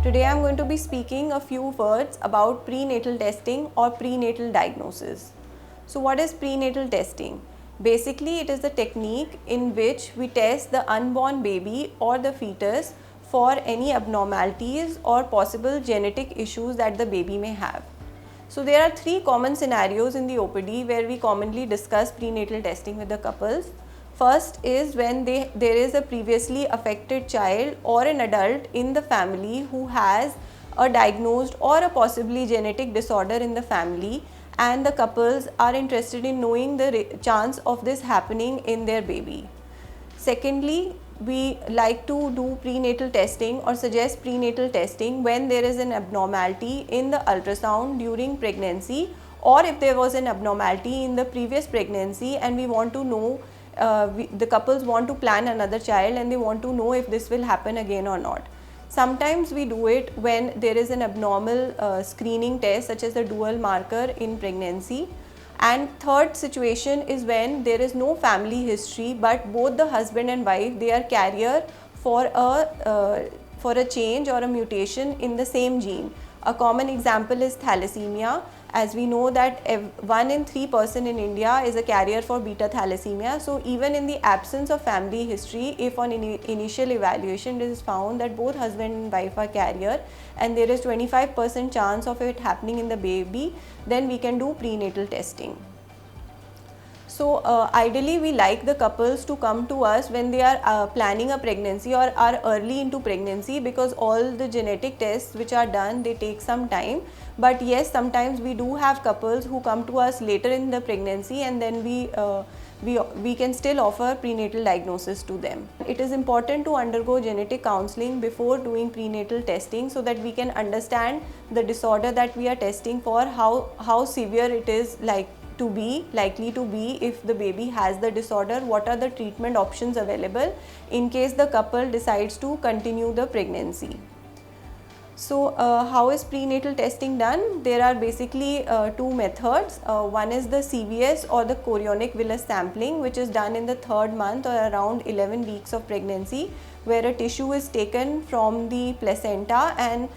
Today I am going to be speaking a few words about prenatal testing or prenatal diagnosis. So what is prenatal testing? Basically it is the technique in which we test the unborn baby or the fetus for any abnormalities or possible genetic issues that the baby may have. So there are three common scenarios in the OPD where we commonly discuss prenatal testing with the couples. First is when there is a previously affected child or an adult in the family who has a diagnosed or a possibly genetic disorder in the family, and the couples are interested in knowing the chance of this happening in their baby. Secondly, we like to do prenatal testing or suggest prenatal testing when there is an abnormality in the ultrasound during pregnancy, or if there was an abnormality in the previous pregnancy and we want to know, the couples want to plan another child and they want to know if this will happen again or not. Sometimes we do it when there is an abnormal screening test such as the dual marker in pregnancy. And third situation is when there is no family history but both the husband and wife, they are carrier for a change or a mutation in the same gene. A common example is thalassemia, as we know that 1 in 3 person in India is a carrier for beta thalassemia. So even in the absence of family history, if on initial evaluation it is found that both husband and wife are carrier and there is 25% chance of it happening in the baby, then we can do prenatal testing. So ideally we like the couples to come to us when they are planning a pregnancy or are early into pregnancy, because all the genetic tests which are done, they take some time. But yes, sometimes we do have couples who come to us later in the pregnancy and then we can still offer prenatal diagnosis to them. It is important to undergo genetic counseling before doing prenatal testing so that we can understand the disorder that we are testing for, how severe it is likely to be if the baby has the disorder, what are the treatment options available in case the couple decides to continue the pregnancy. So how is prenatal testing done? There are basically two methods. One is the CVS or the chorionic villus sampling, which is done in the 3rd month or around 11 weeks of pregnancy, where a tissue is taken from the placenta and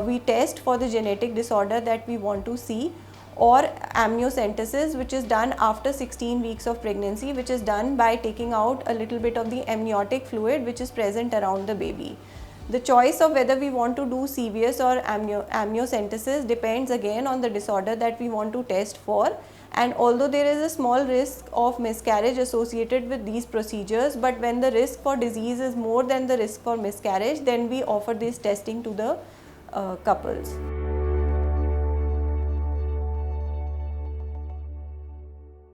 we test for the genetic disorder that we want to see. Or amniocentesis, which is done after 16 weeks of pregnancy, which is done by taking out a little bit of the amniotic fluid which is present around the baby. The choice of whether we want to do CVS or amniocentesis depends again on the disorder that we want to test for. And although there is a small risk of miscarriage associated with these procedures, but when the risk for disease is more than the risk for miscarriage, then we offer this testing to the couples.